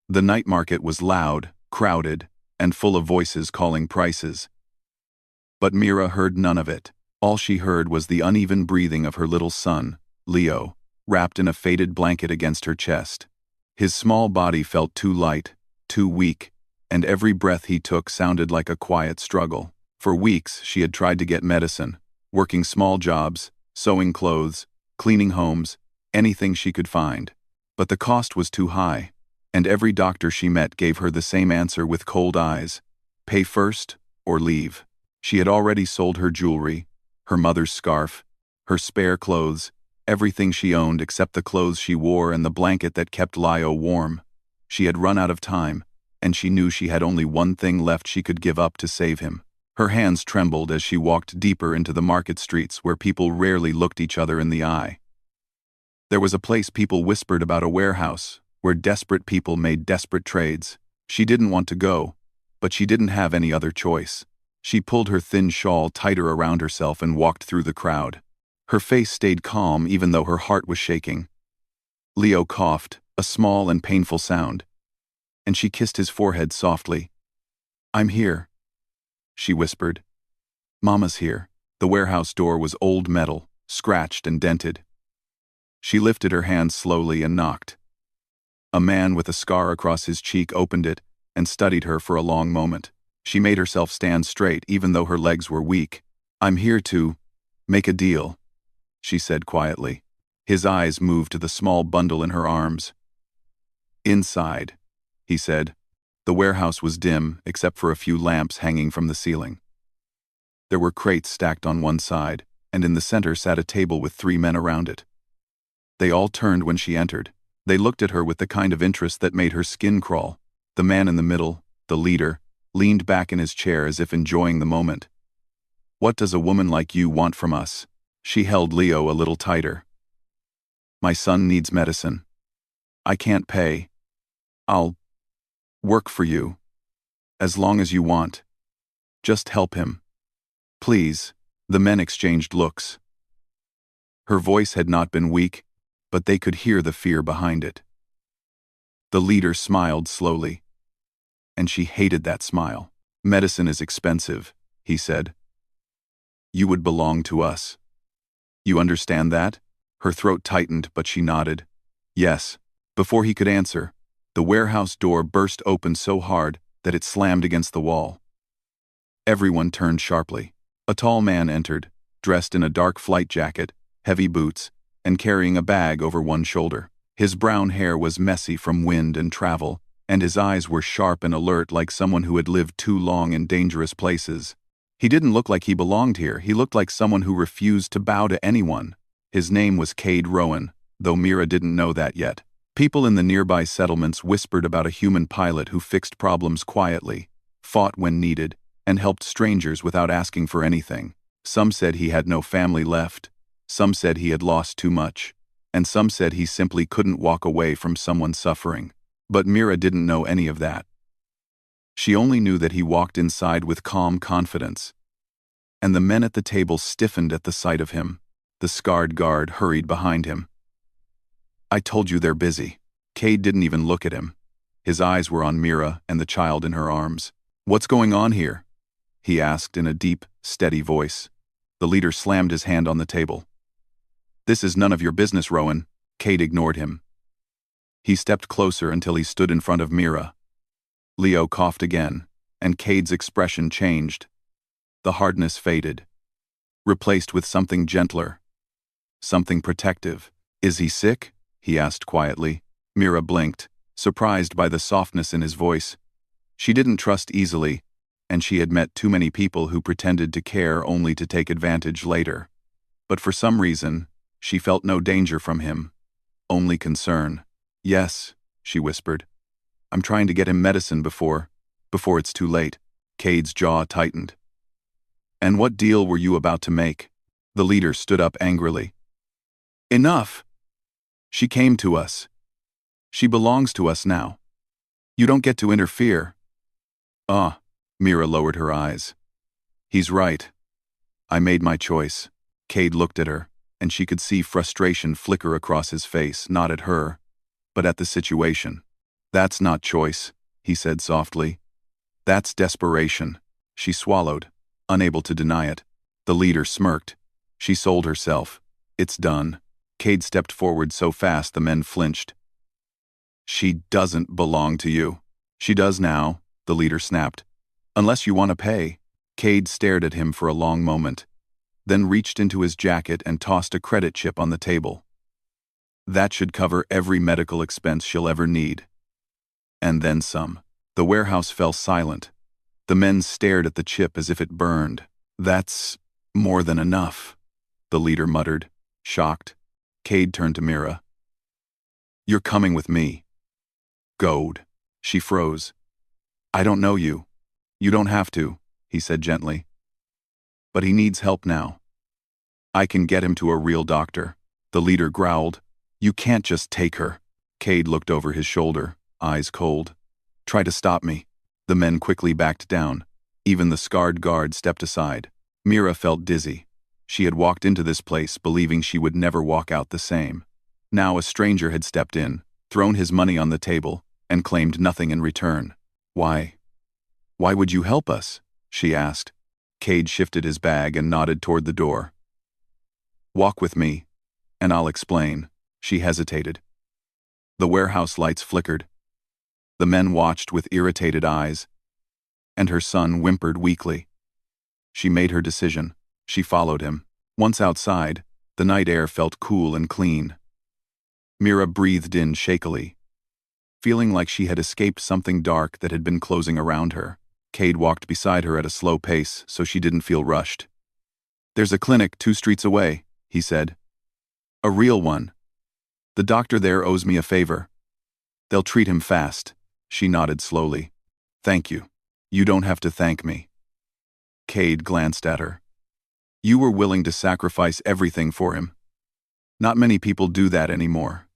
The night market was loud, crowded, and full of voices calling prices. But Mira heard none of it. All she heard was the uneven breathing of her little son, Leo, wrapped in a faded blanket against her chest. His small body felt too light, too weak, and every breath he took sounded like a quiet struggle. For weeks she had tried to get medicine, working small jobs, sewing clothes, cleaning homes, anything she could find. But the cost was too high, and every doctor she met gave her the same answer with cold eyes: pay first or leave. She had already sold her jewelry, her mother's scarf, her spare clothes, everything she owned except the clothes she wore and the blanket that kept Leo warm. She had run out of time, and she knew she had only one thing left she could give up to save him. Her hands trembled as she walked deeper into the market streets where people rarely looked each other in the eye. There was a place people whispered about, a warehouse, where desperate people made desperate trades. She didn't want to go, but she didn't have any other choice. She pulled her thin shawl tighter around herself and walked through the crowd. Her face stayed calm even though her heart was shaking. Leo coughed, a small and painful sound, and she kissed his forehead softly. "I'm here," she whispered. "Mama's here." The warehouse door was old metal, scratched and dented. She lifted her hand slowly and knocked. A man with a scar across his cheek opened it and studied her for a long moment. She made herself stand straight even though her legs were weak. "I'm here to make a deal," she said quietly. His eyes moved to the small bundle in her arms. "Inside," he said. The warehouse was dim except for a few lamps hanging from the ceiling. There were crates stacked on one side, and in the center sat a table with 3 men around it. They all turned when she entered. They looked at her with the kind of interest that made her skin crawl. The man in the middle, the leader, leaned back in his chair as if enjoying the moment. "What does a woman like you want from us?" She held Leo a little tighter. "My son needs medicine. I can't pay. I'll work for you. As long as you want. Just help him. Please." The men exchanged looks. Her voice had not been weak, but they could hear the fear behind it. The leader smiled slowly, and she hated that smile. "Medicine is expensive," he said. "You would belong to us. You understand that?" Her throat tightened, but she nodded. "Yes." Before he could answer, the warehouse door burst open so hard that it slammed against the wall. Everyone turned sharply. A tall man entered, dressed in a dark flight jacket, heavy boots, and carrying a bag over one shoulder. His brown hair was messy from wind and travel, and his eyes were sharp and alert like someone who had lived too long in dangerous places. He didn't look like he belonged here. He looked like someone who refused to bow to anyone. His name was Cade Rowan, though Mira didn't know that yet. People in the nearby settlements whispered about a human pilot who fixed problems quietly, fought when needed, and helped strangers without asking for anything. Some said he had no family left, some said he had lost too much, and some said he simply couldn't walk away from someone suffering. But Mira didn't know any of that. She only knew that he walked inside with calm confidence. And the men at the table stiffened at the sight of him. The scarred guard hurried behind him. "I told you they're busy." Cade didn't even look at him. His eyes were on Mira and the child in her arms. "What's going on here?" he asked in a deep, steady voice. The leader slammed his hand on the table. "This is none of your business, Rowan." Cade ignored him. He stepped closer until he stood in front of Mira. Leo coughed again, and Cade's expression changed. The hardness faded, replaced with something gentler, something protective. "Is he sick?" he asked quietly. Mira blinked, surprised by the softness in his voice. She didn't trust easily, and she had met too many people who pretended to care only to take advantage later. But for some reason, she felt no danger from him, only concern. "Yes," she whispered. "I'm trying to get him medicine before it's too late." Cade's jaw tightened. "And what deal were you about to make?" The leader stood up angrily. "Enough! She came to us. She belongs to us now. You don't get to interfere." "Ah," Mira lowered her eyes. "He's right. I made my choice." Cade looked at her, and she could see frustration flicker across his face, not at her, but at the situation. That's not choice, he said softly. That's desperation. She swallowed, unable to deny it. The leader smirked. She sold herself. It's done. Cade stepped forward so fast the men flinched. She doesn't belong to you. She does now, the leader snapped. Unless you want to pay. Cade stared at him for a long moment, then reached into his jacket and tossed a credit chip on the table. That should cover every medical expense she'll ever need. And then some. The warehouse fell silent. The men stared at the chip as if it burned. That's more than enough, the leader muttered, shocked. Cade turned to Mira. You're coming with me. Goad. She froze. I don't know you. You don't have to, he said gently. But he needs help now. I can get him to a real doctor. The leader growled. You can't just take her. Cade looked over his shoulder, eyes cold. Try to stop me. The men quickly backed down. Even the scarred guard stepped aside. Mira felt dizzy. She had walked into this place believing she would never walk out the same. Now a stranger had stepped in, thrown his money on the table, and claimed nothing in return. Why would you help us? She asked. Cade shifted his bag and nodded toward the door. Walk with me, and I'll explain. She hesitated. The warehouse lights flickered. The men watched with irritated eyes, and her son whimpered weakly. She made her decision. She followed him. Once outside, the night air felt cool and clean. Mira breathed in shakily, feeling like she had escaped something dark that had been closing around her. Cade walked beside her at a slow pace so she didn't feel rushed. There's a clinic 2 streets away, he said. A real one. The doctor there owes me a favor. They'll treat him fast. She nodded slowly. Thank you. You don't have to thank me. Cade glanced at her. You were willing to sacrifice everything for him. Not many people do that anymore.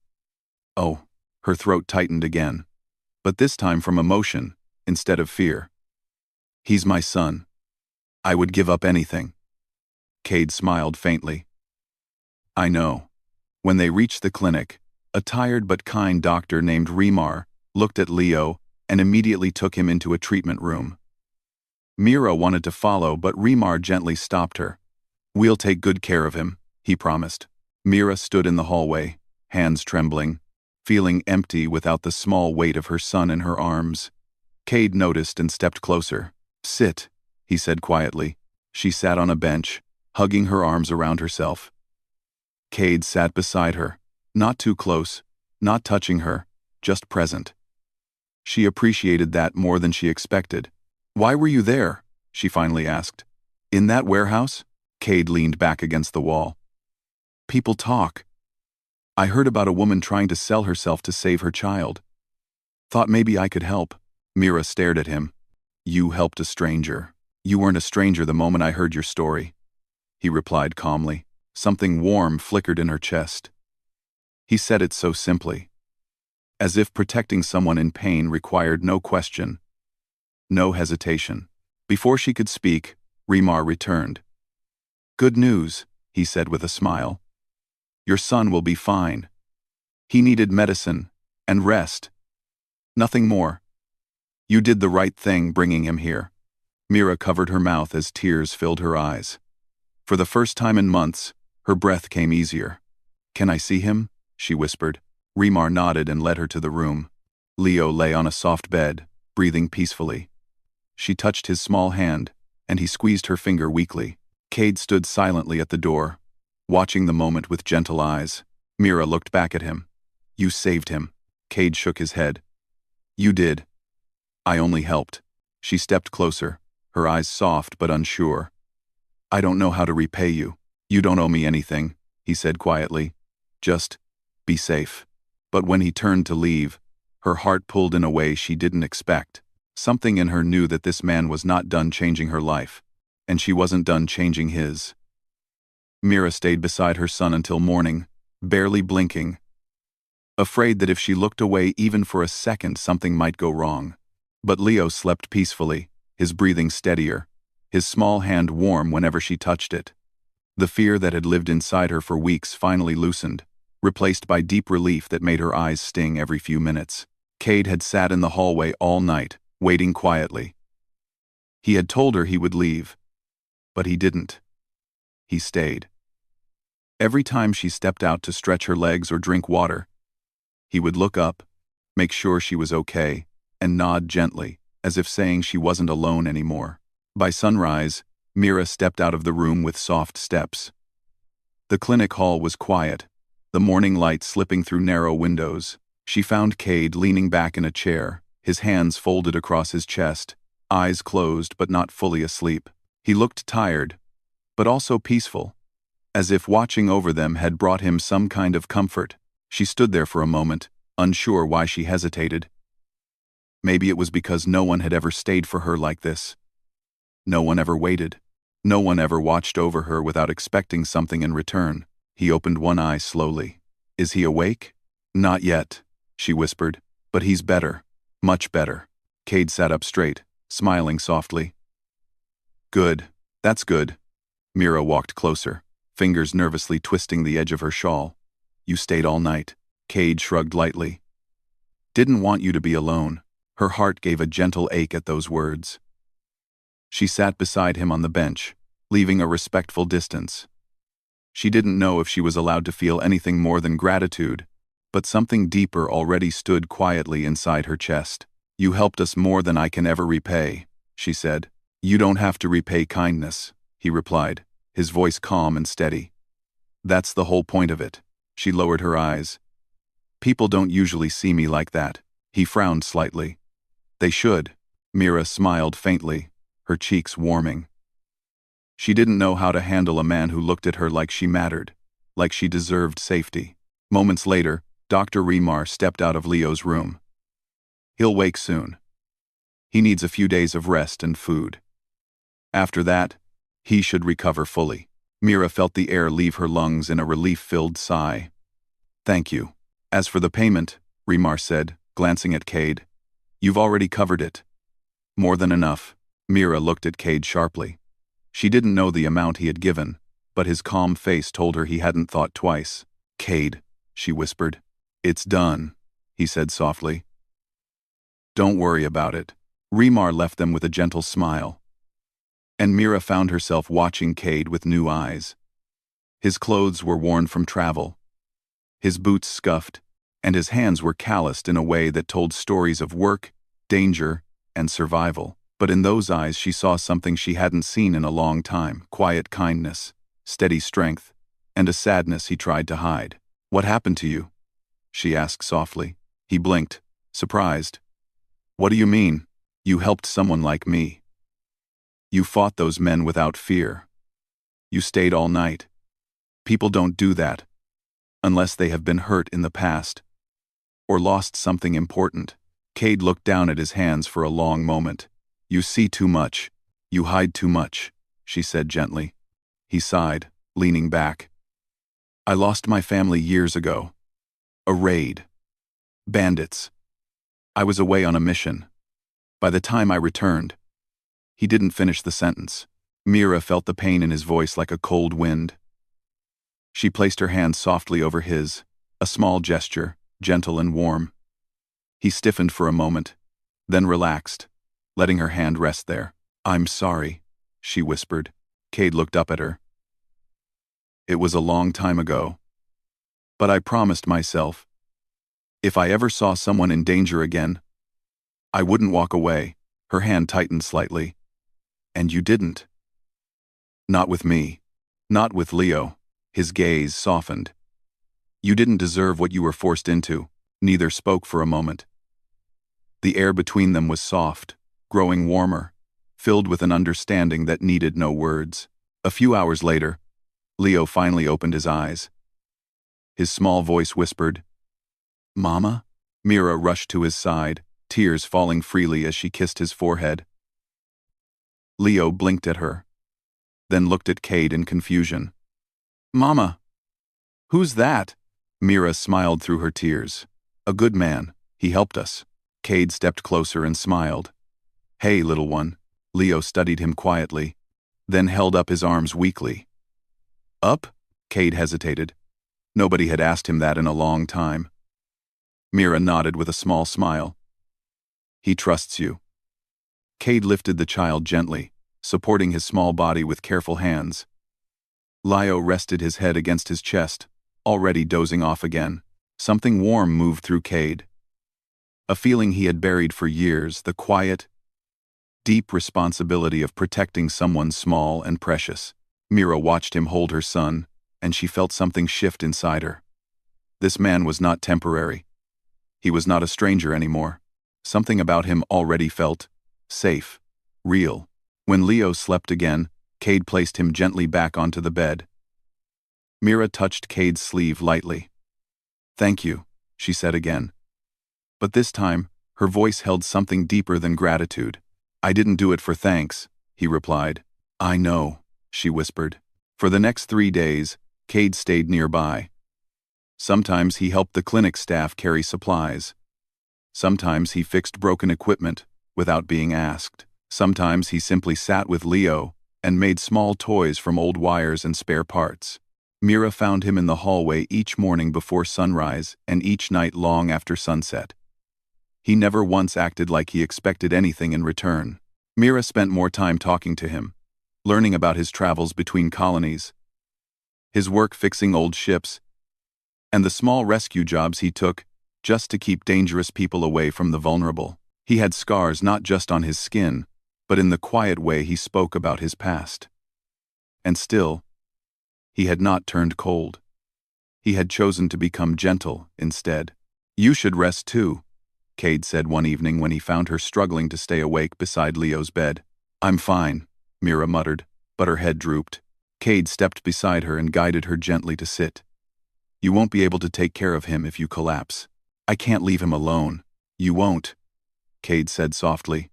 Oh, her throat tightened again, but this time from emotion instead of fear. He's my son. I would give up anything. Cade smiled faintly. I know. When they reached the clinic, a tired but kind doctor named Remar looked at Leo and immediately took him into a treatment room. Mira wanted to follow, but Remar gently stopped her. We'll take good care of him, he promised. Mira stood in the hallway, hands trembling, feeling empty without the small weight of her son in her arms. Cade noticed and stepped closer. Sit, he said quietly. She sat on a bench, hugging her arms around herself. Cade sat beside her, not too close, not touching her, just present. She appreciated that more than she expected. Why were you there? She finally asked. In that warehouse? Cade leaned back against the wall. People talk. I heard about a woman trying to sell herself to save her child. Thought maybe I could help. Mira stared at him. You helped a stranger. You weren't a stranger the moment I heard your story, he replied calmly. Something warm flickered in her chest. He said it so simply, as if protecting someone in pain required no question, no hesitation. Before she could speak, Remar returned. Good news, he said with a smile. Your son will be fine. He needed medicine and rest. Nothing more. You did the right thing bringing him here. Mira covered her mouth as tears filled her eyes. For the first time in months, her breath came easier. Can I see him? She whispered. Remar nodded and led her to the room. Leo lay on a soft bed, breathing peacefully. She touched his small hand, and he squeezed her finger weakly. Cade stood silently at the door, watching the moment with gentle eyes. Mira looked back at him. You saved him. Cade shook his head. You did. I only helped. She stepped closer, her eyes soft but unsure. I don't know how to repay you. You don't owe me anything, he said quietly. Just be safe. But when he turned to leave, her heart pulled in a way she didn't expect. Something in her knew that this man was not done changing her life, and she wasn't done changing his. Mira stayed beside her son until morning, barely blinking, afraid that if she looked away even for a second something might go wrong. But Leo slept peacefully, his breathing steadier, his small hand warm whenever she touched it. The fear that had lived inside her for weeks finally loosened, replaced by deep relief that made her eyes sting every few minutes. Cade had sat in the hallway all night, waiting quietly. He had told her he would leave, but he didn't. He stayed. Every time she stepped out to stretch her legs or drink water, he would look up, make sure she was okay, and nod gently, as if saying she wasn't alone anymore. By sunrise, Mira stepped out of the room with soft steps. The clinic hall was quiet, the morning light slipping through narrow windows. She found Cade leaning back in a chair, his hands folded across his chest, eyes closed but not fully asleep. He looked tired, but also peaceful, as if watching over them had brought him some kind of comfort. She stood there for a moment, unsure why she hesitated. Maybe it was because no one had ever stayed for her like this. No one ever waited. No one ever watched over her without expecting something in return. He opened one eye slowly. Is he awake? Not yet, she whispered, but he's better, much better. Cade sat up straight, smiling softly. Good, that's good. Mira walked closer, fingers nervously twisting the edge of her shawl. You stayed all night. Cade shrugged lightly. Didn't want you to be alone. Her heart gave a gentle ache at those words. She sat beside him on the bench, leaving a respectful distance. She didn't know if she was allowed to feel anything more than gratitude, but something deeper already stood quietly inside her chest. You helped us more than I can ever repay, she said. You don't have to repay kindness, he replied, his voice calm and steady. That's the whole point of it. She lowered her eyes. People don't usually see me like that. He frowned slightly. They should. Mira smiled faintly, her cheeks warming. She didn't know how to handle a man who looked at her like she mattered, like she deserved safety. Moments later, Dr. Remar stepped out of Leo's room. He'll wake soon. He needs a few days of rest and food. After that, he should recover fully. Mira felt the air leave her lungs in a relief-filled sigh. Thank you. As for the payment, Remar said, glancing at Cade, you've already covered it. More than enough. Mira looked at Cade sharply. She didn't know the amount he had given, but his calm face told her he hadn't thought twice. Cade, she whispered. It's done, he said softly. Don't worry about it. Remar left them with a gentle smile. And Mira found herself watching Cade with new eyes. His clothes were worn from travel, his boots scuffed, and his hands were calloused in a way that told stories of work, danger, and survival. But in those eyes she saw something she hadn't seen in a long time: quiet kindness, steady strength, and a sadness he tried to hide. What happened to you? She asked softly. He blinked, surprised. What do you mean? You helped someone like me. You fought those men without fear. You stayed all night. People don't do that, unless they have been hurt in the past, or lost something important. Cade looked down at his hands for a long moment. You see too much. You hide too much, she said gently. He sighed, leaning back. I lost my family years ago. A raid. Bandits. I was away on a mission. By the time I returned, he didn't finish the sentence. Mira felt the pain in his voice like a cold wind. She placed her hand softly over his, a small gesture, gentle and warm. He stiffened for a moment, then relaxed, letting her hand rest there. I'm sorry, she whispered. Cade looked up at her. It was a long time ago. But I promised myself, if I ever saw someone in danger again, I wouldn't walk away. Her hand tightened slightly. And you didn't. Not with me. Not with Leo. His gaze softened. You didn't deserve what you were forced into. Neither spoke for a moment. The air between them was soft, growing warmer, filled with an understanding that needed no words. A few hours later, Leo finally opened his eyes. His small voice whispered, Mama? Mira rushed to his side, tears falling freely as she kissed his forehead. Leo blinked at her, then looked at Cade in confusion. Mama! Who's that? Mira smiled through her tears. A good man. He helped us. Cade stepped closer and smiled. Hey, little one. Leo studied him quietly, then held up his arms weakly. Up? Cade hesitated. Nobody had asked him that in a long time. Mira nodded with a small smile. He trusts you. Cade lifted the child gently, supporting his small body with careful hands. Leo rested his head against his chest, already dozing off again. Something warm moved through Cade. A feeling he had buried for years, the quiet, deep responsibility of protecting someone small and precious. Mira watched him hold her son, and she felt something shift inside her. This man was not temporary. He was not a stranger anymore. Something about him already felt safe, real. When Leo slept again, Cade placed him gently back onto the bed. Mira touched Cade's sleeve lightly. "Thank you," she said again. But this time, her voice held something deeper than gratitude. "I didn't do it for thanks," he replied. "I know," she whispered. For the next 3 days, Cade stayed nearby. Sometimes he helped the clinic staff carry supplies. Sometimes he fixed broken equipment without being asked. Sometimes he simply sat with Leo and made small toys from old wires and spare parts. Mira found him in the hallway each morning before sunrise and each night long after sunset. He never once acted like he expected anything in return. Mira spent more time talking to him, learning about his travels between colonies, his work fixing old ships, and the small rescue jobs he took just to keep dangerous people away from the vulnerable. He had scars not just on his skin, but in the quiet way he spoke about his past. And still, he had not turned cold. He had chosen to become gentle instead. "You should rest too," Cade said one evening when he found her struggling to stay awake beside Leo's bed. "I'm fine," Mira muttered, but her head drooped. Cade stepped beside her and guided her gently to sit. "You won't be able to take care of him if you collapse. I can't leave him alone." "You won't," Cade said softly.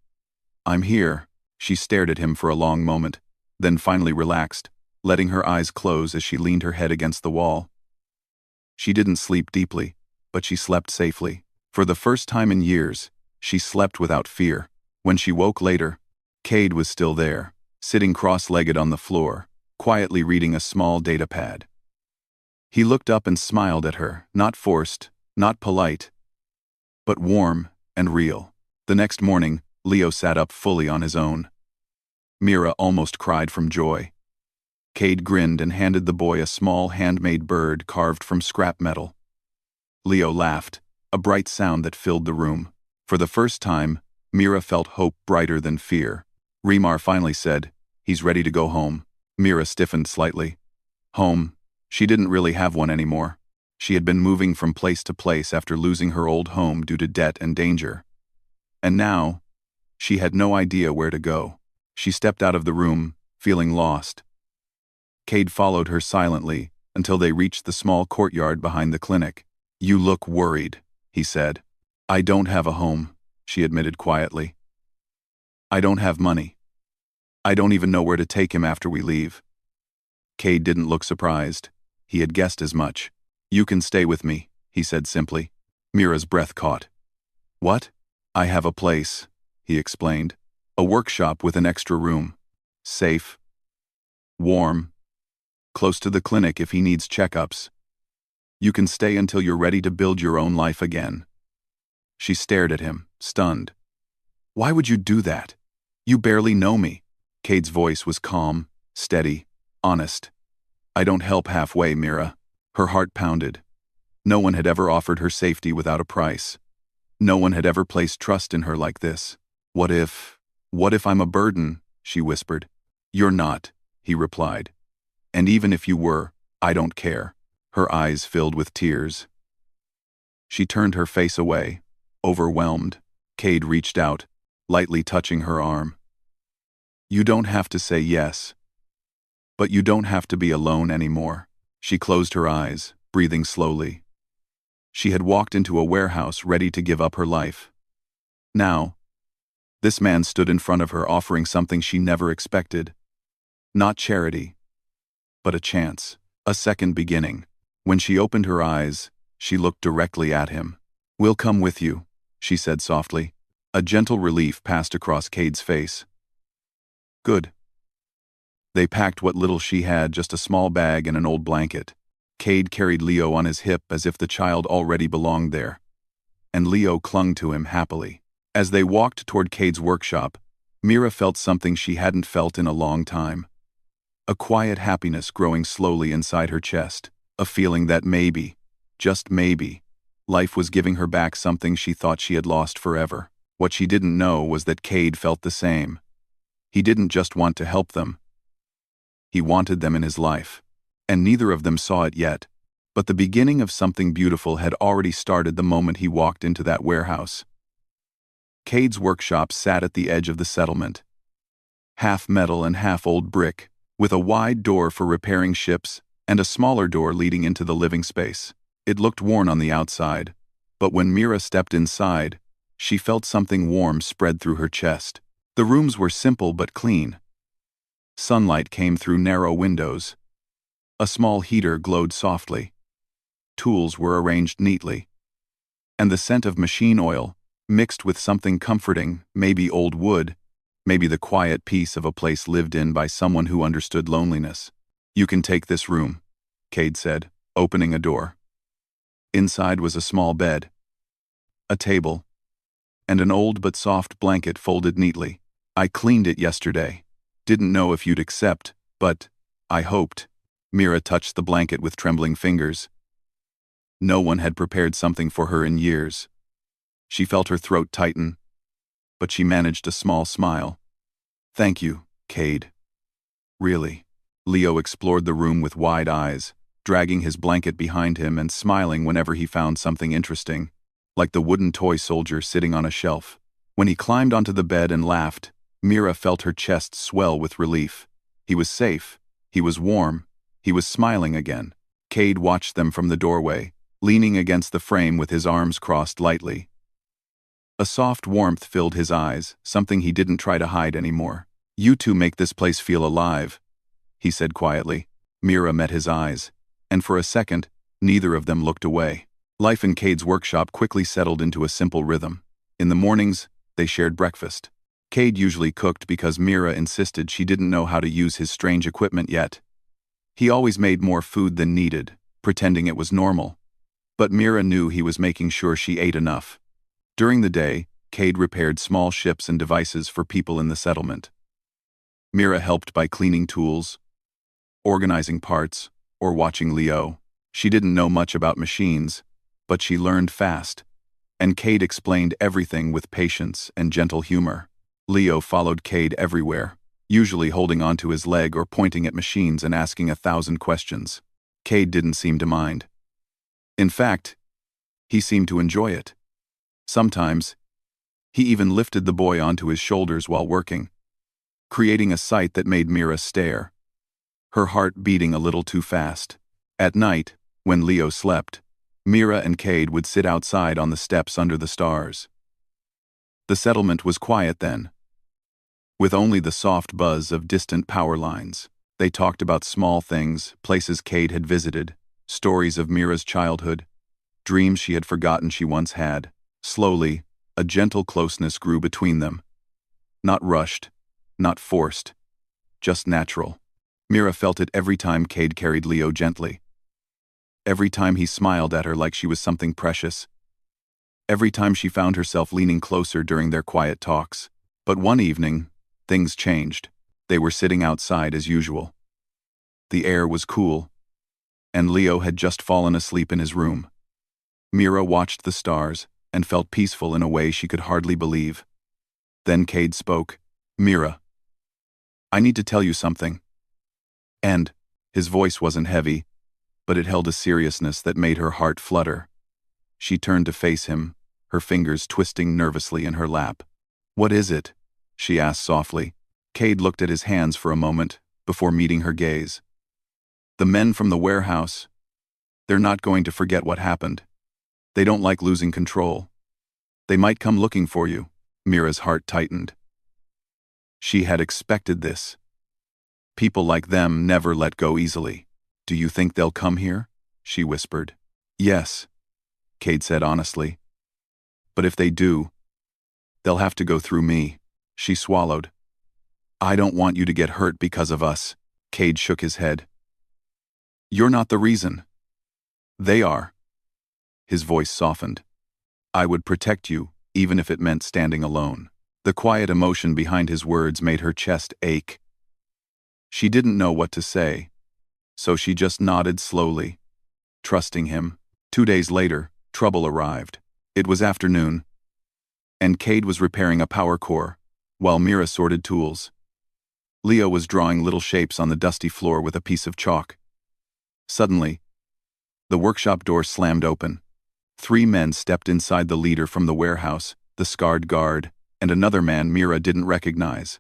"I'm here." She stared at him for a long moment, then finally relaxed, letting her eyes close as she leaned her head against the wall. She didn't sleep deeply, but she slept safely. For the first time in years, she slept without fear. When she woke later, Cade was still there, sitting cross-legged on the floor, quietly reading a small datapad. He looked up and smiled at her, not forced, not polite, but warm and real. The next morning, Leo sat up fully on his own. Mira almost cried from joy. Cade grinned and handed the boy a small handmade bird carved from scrap metal. Leo laughed, a bright sound that filled the room. For the first time, Mira felt hope brighter than fear. Remar finally said, "He's ready to go home." Mira stiffened slightly. Home. She didn't really have one anymore. She had been moving from place to place after losing her old home due to debt and danger. And now, she had no idea where to go. She stepped out of the room, feeling lost. Cade followed her silently until they reached the small courtyard behind the clinic. "You look worried," he said. "I don't have a home," she admitted quietly. "I don't have money. I don't even know where to take him after we leave." Cade didn't look surprised. He had guessed as much. "You can stay with me," he said simply. Mira's breath caught. "What?" "I have a place," he explained. "A workshop with an extra room. Safe. Warm. Close to the clinic if he needs checkups. You can stay until you're ready to build your own life again." She stared at him, stunned. "Why would you do that? You barely know me." Cade's voice was calm, steady, honest. "I don't help halfway, Mira." Her heart pounded. No one had ever offered her safety without a price. No one had ever placed trust in her like this. What if I'm a burden?" she whispered. "You're not," he replied. "And even if you were, I don't care." Her eyes filled with tears. She turned her face away, overwhelmed. Cade reached out, lightly touching her arm. "You don't have to say yes. But you don't have to be alone anymore." She closed her eyes, breathing slowly. She had walked into a warehouse ready to give up her life. Now, this man stood in front of her offering something she never expected. Not charity, but a chance, a second beginning. When she opened her eyes, she looked directly at him. "We'll come with you," she said softly. A gentle relief passed across Cade's face. "Good." They packed what little she had, just a small bag and an old blanket. Cade carried Leo on his hip as if the child already belonged there. and Leo clung to him happily. As they walked toward Cade's workshop, Mira felt something she hadn't felt in a long time. A quiet happiness growing slowly inside her chest, a feeling that maybe, just maybe, life was giving her back something she thought she had lost forever. What she didn't know was that Cade felt the same. He didn't just want to help them. He wanted them in his life. And neither of them saw it yet, but the beginning of something beautiful had already started the moment he walked into that warehouse. Cade's workshop sat at the edge of the settlement. Half metal and half old brick, with a wide door for repairing ships and a smaller door leading into the living space. It looked worn on the outside, but when Mira stepped inside, she felt something warm spread through her chest. The rooms were simple but clean. Sunlight came through narrow windows. A small heater glowed softly. Tools were arranged neatly. And the scent of machine oil, mixed with something comforting, maybe old wood, maybe the quiet peace of a place lived in by someone who understood loneliness. "You can take this room," Cade said, opening a door. Inside was a small bed, a table, and an old but soft blanket folded neatly. "I cleaned it yesterday. Didn't know if you'd accept, but I hoped." Mira touched the blanket with trembling fingers. No one had prepared something for her in years. She felt her throat tighten, but she managed a small smile. "Thank you, Cade." "Really?" Leo explored the room with wide eyes, dragging his blanket behind him and smiling whenever he found something interesting, like the wooden toy soldier sitting on a shelf. When he climbed onto the bed and laughed, Mira felt her chest swell with relief. He was safe. He was warm. He was smiling again. Cade watched them from the doorway, leaning against the frame with his arms crossed lightly. A soft warmth filled his eyes, something he didn't try to hide anymore. "You two make this place feel alive," he said quietly. Mira met his eyes, and for a second, neither of them looked away. Life in Cade's workshop quickly settled into a simple rhythm. In the mornings, they shared breakfast. Cade usually cooked because Mira insisted she didn't know how to use his strange equipment yet. He always made more food than needed, pretending it was normal. But Mira knew he was making sure she ate enough. During the day, Cade repaired small ships and devices for people in the settlement. Mira helped by cleaning tools, organizing parts, or watching Leo. She didn't know much about machines, but she learned fast, and Cade explained everything with patience and gentle humor. Leo followed Cade everywhere, usually holding onto his leg or pointing at machines and asking 1,000 questions. Cade didn't seem to mind. In fact, he seemed to enjoy it. Sometimes, he even lifted the boy onto his shoulders while working, creating a sight that made Mira stare, her heart beating a little too fast. At night, when Leo slept, Mira and Cade would sit outside on the steps under the stars. The settlement was quiet then, with only the soft buzz of distant power lines. They talked about small things, places Cade had visited, stories of Mira's childhood, dreams she had forgotten she once had. Slowly, a gentle closeness grew between them. Not rushed, not forced, just natural. Mira felt it every time Cade carried Leo gently. Every time he smiled at her like she was something precious. Every time she found herself leaning closer during their quiet talks. But one evening, things changed. They were sitting outside as usual. The air was cool, and Leo had just fallen asleep in his room. Mira watched the stars and felt peaceful in a way she could hardly believe. Then Cade spoke. "Mira, I need to tell you something." And his voice wasn't heavy, but it held a seriousness that made her heart flutter. She turned to face him, her fingers twisting nervously in her lap. "What is it?" she asked softly. Cade looked at his hands for a moment before meeting her gaze. "The men from the warehouse, they're not going to forget what happened. They don't like losing control. They might come looking for you." Mira's heart tightened. She had expected this. People like them never let go easily. "Do you think they'll come here?" she whispered. "Yes," Cade said honestly. "But if they do, they'll have to go through me." She swallowed. "I don't want you to get hurt because of us." Cade shook his head. "You're not the reason. They are." His voice softened. I would protect you, even if it meant standing alone. The quiet emotion behind his words made her chest ache. She didn't know what to say, so she just nodded slowly, trusting him. 2 days later, trouble arrived. It was afternoon, and Cade was repairing a power core, while Mira sorted tools. Leo was drawing little shapes on the dusty floor with a piece of chalk. Suddenly, the workshop door slammed open. 3 men stepped inside, the leader from the warehouse, the scarred guard, and another man Mira didn't recognize.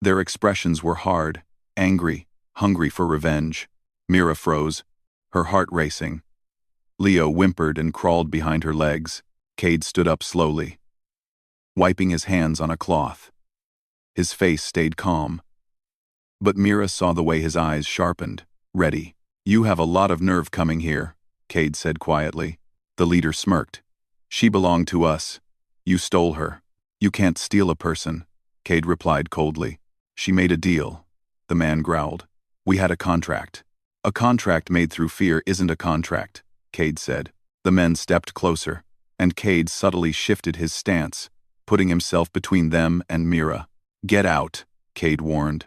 Their expressions were hard, angry, hungry for revenge. Mira froze, her heart racing. Leo whimpered and crawled behind her legs. Cade stood up slowly, wiping his hands on a cloth. His face stayed calm. But Mira saw the way his eyes sharpened. Ready. You have a lot of nerve coming here, Cade said quietly. The leader smirked. She belonged to us. You stole her. You can't steal a person, Cade replied coldly. She made a deal, the man growled. We had a contract. A contract made through fear isn't a contract, Cade said. The men stepped closer, and Cade subtly shifted his stance, putting himself between them and Mira. Get out, Cade warned.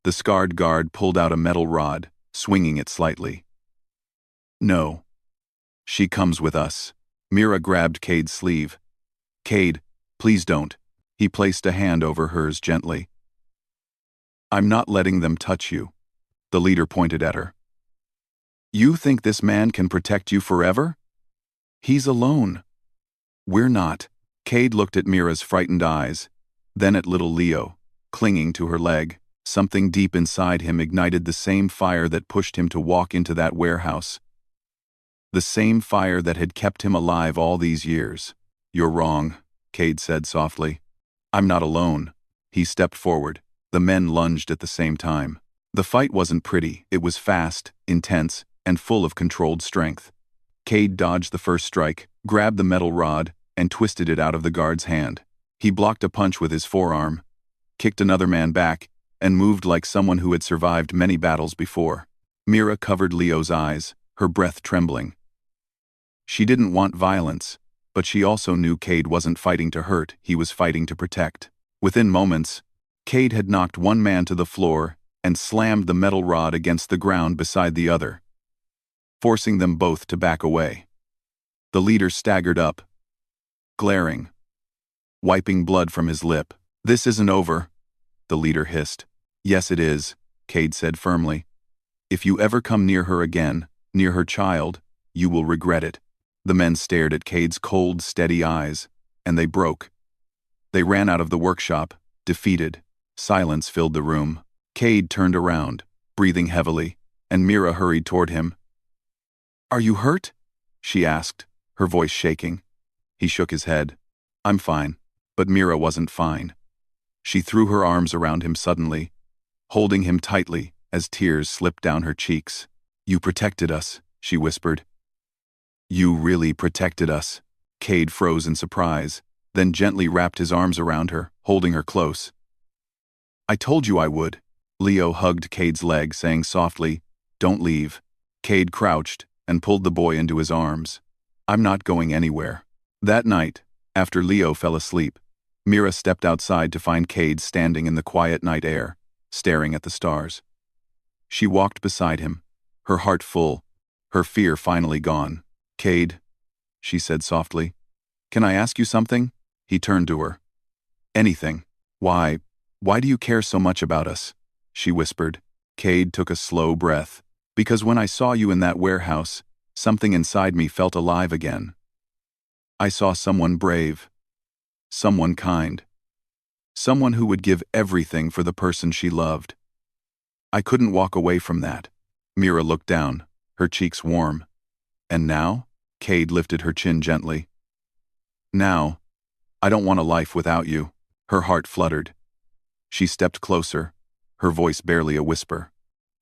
The scarred guard pulled out a metal rod, swinging it slightly. No. She comes with us. Mira grabbed Cade's sleeve. Cade, please don't. He placed a hand over hers gently. I'm not letting them touch you. The leader pointed at her. You think this man can protect you forever? He's alone. We're not. Cade looked at Mira's frightened eyes, then at little Leo, clinging to her leg. Something deep inside him ignited the same fire that pushed him to walk into that warehouse. The same fire that had kept him alive all these years. You're wrong, Cade said softly. I'm not alone. He stepped forward. The men lunged at the same time. The fight wasn't pretty. It was fast, intense, and full of controlled strength. Cade dodged the first strike, grabbed the metal rod, and twisted it out of the guard's hand. He blocked a punch with his forearm, kicked another man back, and moved like someone who had survived many battles before. Mira covered Leo's eyes, her breath trembling. She didn't want violence, but she also knew Cade wasn't fighting to hurt, he was fighting to protect. Within moments, Cade had knocked one man to the floor and slammed the metal rod against the ground beside the other, forcing them both to back away. The leader staggered up, glaring, wiping blood from his lip. This isn't over, the leader hissed. Yes it is, Cade said firmly. If you ever come near her again, near her child, you will regret it. The men stared at Cade's cold, steady eyes, and they broke. They ran out of the workshop, defeated. Silence filled the room. Cade turned around, breathing heavily, and Mira hurried toward him. Are you hurt? She asked, her voice shaking. He shook his head. I'm fine. But Mira wasn't fine. She threw her arms around him suddenly, holding him tightly as tears slipped down her cheeks. You protected us, she whispered. You really protected us. Cade froze in surprise, then gently wrapped his arms around her, holding her close. I told you I would. Leo hugged Cade's leg, saying softly, Don't leave. Cade crouched and pulled the boy into his arms. I'm not going anywhere. That night, after Leo fell asleep, Mira stepped outside to find Cade standing in the quiet night air, staring at the stars. She walked beside him, her heart full, her fear finally gone. Cade, she said softly, can I ask you something? He turned to her. Anything. Why do you care so much about us? She whispered. Cade took a slow breath. Because when I saw you in that warehouse, something inside me felt alive again. I saw someone brave. Someone kind. Someone who would give everything for the person she loved. I couldn't walk away from that. Mira looked down, her cheeks warm. And now? Cade lifted her chin gently. Now, I don't want a life without you. Her heart fluttered. She stepped closer, her voice barely a whisper.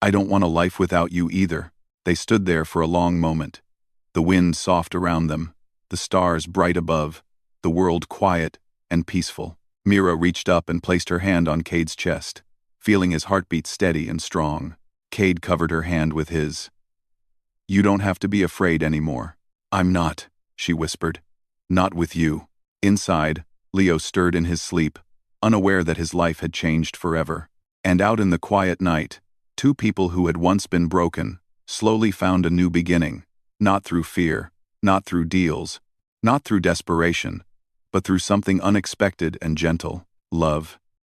I don't want a life without you either. They stood there for a long moment. The wind soft around them, the stars bright above, the world quiet and peaceful. Mira reached up and placed her hand on Cade's chest, feeling his heartbeat steady and strong. Cade covered her hand with his. You don't have to be afraid anymore. I'm not, she whispered. Not with you. Inside, Leo stirred in his sleep, unaware that his life had changed forever. And out in the quiet night, two people who had once been broken, slowly found a new beginning, not through fear, not through deals, not through desperation, but through something unexpected and gentle: love.